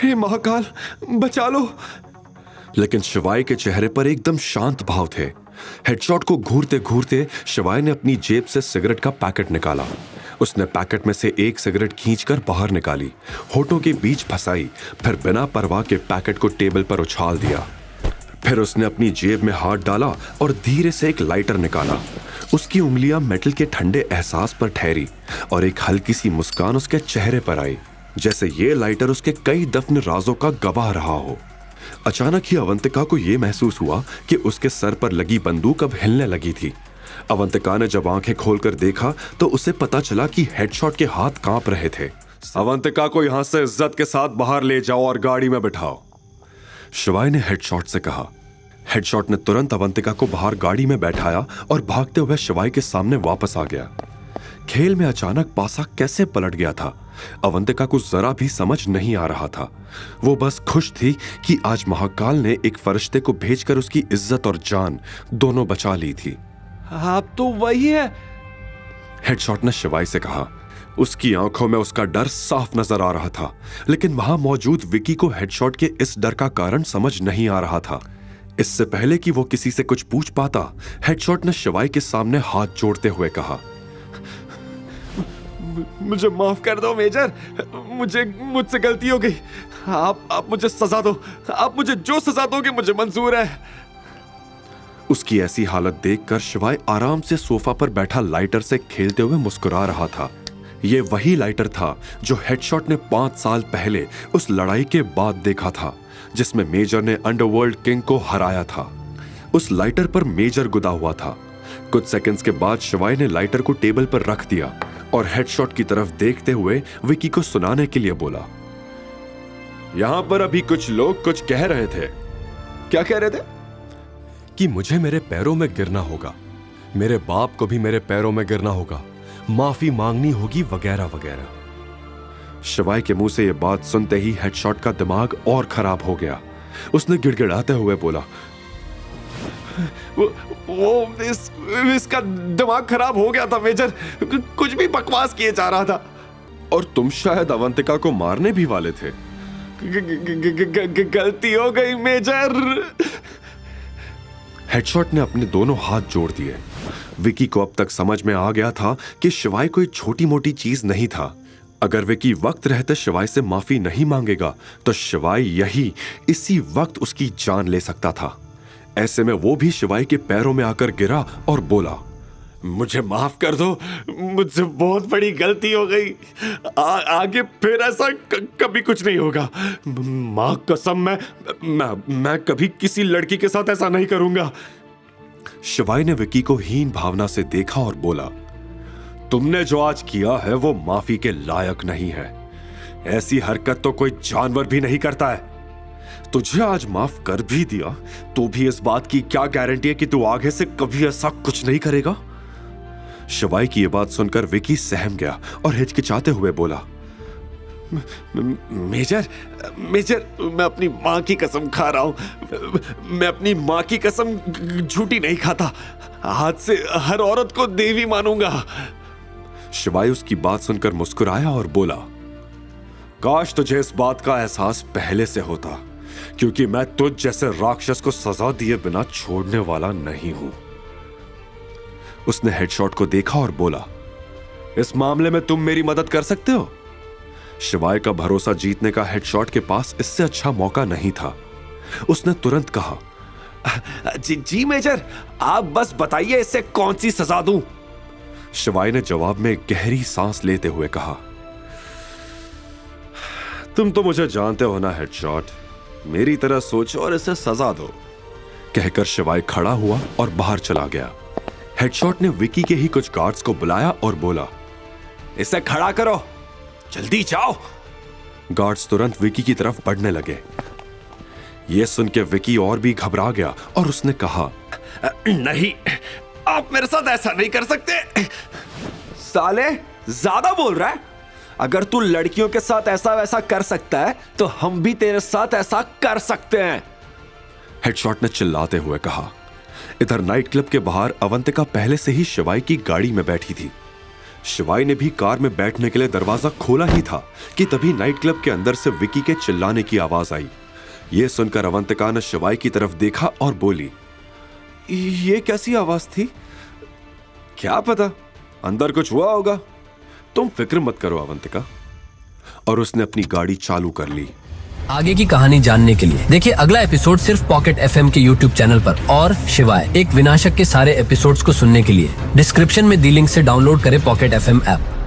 हे महाकाल, बचा लो। लेकिन शिवाय के चेहरे पर एकदम शांत भाव थे। हेडशॉट को घूरते घूरते शिवाय ने अपनी जेब से सिगरेट का पैकेट निकाला। उसने पैकेट में से एक सिगरेट खींचकर बाहर निकाली, होठों के बीच फंसाई, फिर बिना परवाह के पैकेट को टेबल पर उछाल दिया। फिर उसने अपनी जेब में हाथ डाला और धीरे से एक लाइटर निकाला। उसकी उंगलियां मेटल के ठंडे एहसास पर ठहरी और एक हल्की सी मुस्कान उसके चेहरे पर आई, जैसे ये लाइटर उसके कई दफन राजों का गवाह रहा हो। अचानक ही अवंतिका को यह महसूस हुआ कि उसके सर पर लगी बंदूक अब हिलने लगी थी। अवंतिका ने जब आंखें खोलकर देखा तो उसे पता चला कि हेडशॉट के हाथ कांप रहे थे। अवंतिका को यहां से इज्जत के साथ बाहर ले जाओ और गाड़ी में बिठाओ, शिवाय ने हेडशॉट से कहा। हेडशॉट ने तुरंत अवंतिका को बाहर गाड़ी में बैठाया और भागते हुए शिवाय के सामने वापस आ गया। खेल में अचानक पासा कैसे पलट गया था, अवंतिका को जरा भी समझ नहीं आ रहा था। वो बस खुश थी कि आज महाकाल ने एक फरिश्ते को भेजकर उसकी इज्जत और जान दोनों बचा ली थी। आप तो वही है, हेडशॉट ने शिवाय से कहा। उसकी आंखों में उसका डर साफ नजर आ रहा था, लेकिन वहां मौजूद विकी को हेडशॉट के इस डर का कारण समझ नहीं आ रहा था। इससे पहले कि वो किसी से कुछ पूछ पाता, हेडशॉट ने शिवाय के सामने हाथ जोड़ते हुए कहा, मुझे माफ कर दो मेजर, मुझसे गलती हो गई। आप मुझे सजा दो, आप मुझे जो सजा दोगे मुझे मंजूर है। उसकी ऐसी हालत देखकर शिवाय आराम से सोफा पर बैठा लाइटर से खेलते हुए मुस्कुरा रहा था। यह वही लाइटर था जो हेडशॉट ने 5 साल पहले उस लड़ाई के बाद देखा था, जिसमें मेजर ने अंडरवर्ल्ड किंग को हराया था। उस लाइटर पर मेजर गुदा हुआ था। कुछ सेकंड्स के बाद शिवाय ने लाइटर को टेबल पर रख दिया और हेडशॉट की तरफ देखते हुए विकी को सुनाने के लिए बोला, यहां पर अभी कुछ लोग कुछ कह रहे थे। क्या कह रहे थे? कि मुझे मेरे पैरों में गिरना होगा, मेरे बाप को भी मेरे पैरों में गिरना होगा, माफी मांगनी होगी, वगैरह वगैरह। शिवाय के मुंह से यह बात सुनते ही हेडशॉट का दिमाग और खराब हो गया। उसने गिड़गिड़ाते हुए बोला, इसका दिमाग खराब हो गया था मेजर, कुछ भी बकवास किए जा रहा था। और तुम शायद अवंतिका को मारने भी वाले थे। गलती हो गई मेजर। हेडशॉट ने अपने दोनों हाथ जोड़ दिए। विकी को अब तक समझ में आ गया था कि शिवाय कोई छोटी मोटी चीज नहीं था। अगर विकी वक्त रहते शिवाय से माफी नहीं मांगेगा तो शिवाय इसी वक्त उसकी जान ले सकता था। ऐसे में वो भी शिवाय के पैरों में आकर गिरा और बोला, मुझे माफ कर दो, मुझसे बहुत बड़ी गलती हो गई। आगे फिर ऐसा कभी कुछ नहीं होगा। मां कसम, मैं कभी किसी लड़की के साथ ऐसा नहीं करूंगा। शिवाय ने विकी को हीन भावना से देखा और बोला, तुमने जो आज किया है वो माफी के लायक नहीं है। ऐसी हरकत तो कोई जानवर भी नहीं करता है। तुझे आज माफ कर भी दिया तो भी इस बात की क्या गारंटी है कि तू आगे से कभी ऐसा कुछ नहीं करेगा। शिवाय की यह बात सुनकर विकी सहम गया और हिचकिचाते हुए बोला, मेजर, मैं अपनी मां की कसम खा रहा हूं। मैं अपनी मां की कसम झूठी नहीं खाता। आज से हर औरत को देवी मानूंगा। शिवाय उसकी बात सुनकर मुस्कुराया और बोला, काश तुझे इस बात का एहसास पहले से होता, क्योंकि मैं तुझ जैसे राक्षस को सजा दिए बिना छोड़ने वाला नहीं हूं। उसने हेडशॉट को देखा और बोला, इस मामले में तुम मेरी मदद कर सकते हो। शिवाय का भरोसा जीतने का हेडशॉट के पास इससे अच्छा मौका नहीं था। उसने तुरंत कहा, जी मेजर, आप बस बताइए इससे कौन सी सजा दूं। शिवाय ने जवाब में गहरी सांस लेते हुए कहा, तुम तो मुझे जानते हो ना हेडशॉट, मेरी तरह सोचो और इसे सजा दो। कहकर शिवाय खड़ा हुआ और बाहर चला गया। हेडशॉट ने विकी के ही कुछ गार्ड्स को बुलाया और बोला, इसे खड़ा करो, जल्दी जाओ। गार्ड्स तुरंत विकी की तरफ बढ़ने लगे। यह सुन के विकी और भी घबरा गया और उसने कहा, नहीं, आप मेरे साथ ऐसा नहीं कर सकते। साले, ज्यादा बोल रहा है। अगर तू लड़कियों के साथ ऐसा वैसा कर सकता है तो हम भी तेरे साथ ऐसा कर सकते हैं। हेडशॉट ने चिल्लाते हुए कहा। इधर नाइट क्लब के बाहर अवंतिका पहले से ही शिवाय की गाड़ी में बैठी थी। शिवाय ने भी कार में बैठने के लिए दरवाजा खोला ही था कि तभी नाइट क्लब के अंदर से विकी के चिल्लाने की आवाज आई। यह सुनकर अवंतिका ने शिवाय की तरफ देखा और बोली, ये कैसी आवाज थी? क्या पता, अंदर कुछ हुआ होगा। तुम फिक्र मत करो अवंतिका। और उसने अपनी गाड़ी चालू कर ली। आगे की कहानी जानने के लिए देखिए अगला एपिसोड सिर्फ पॉकेट एफएम के यूट्यूब चैनल पर। और शिवाय एक विनाशक के सारे एपिसोड्स को सुनने के लिए डिस्क्रिप्शन में दी लिंक से डाउनलोड करें पॉकेट एफएम ऐप।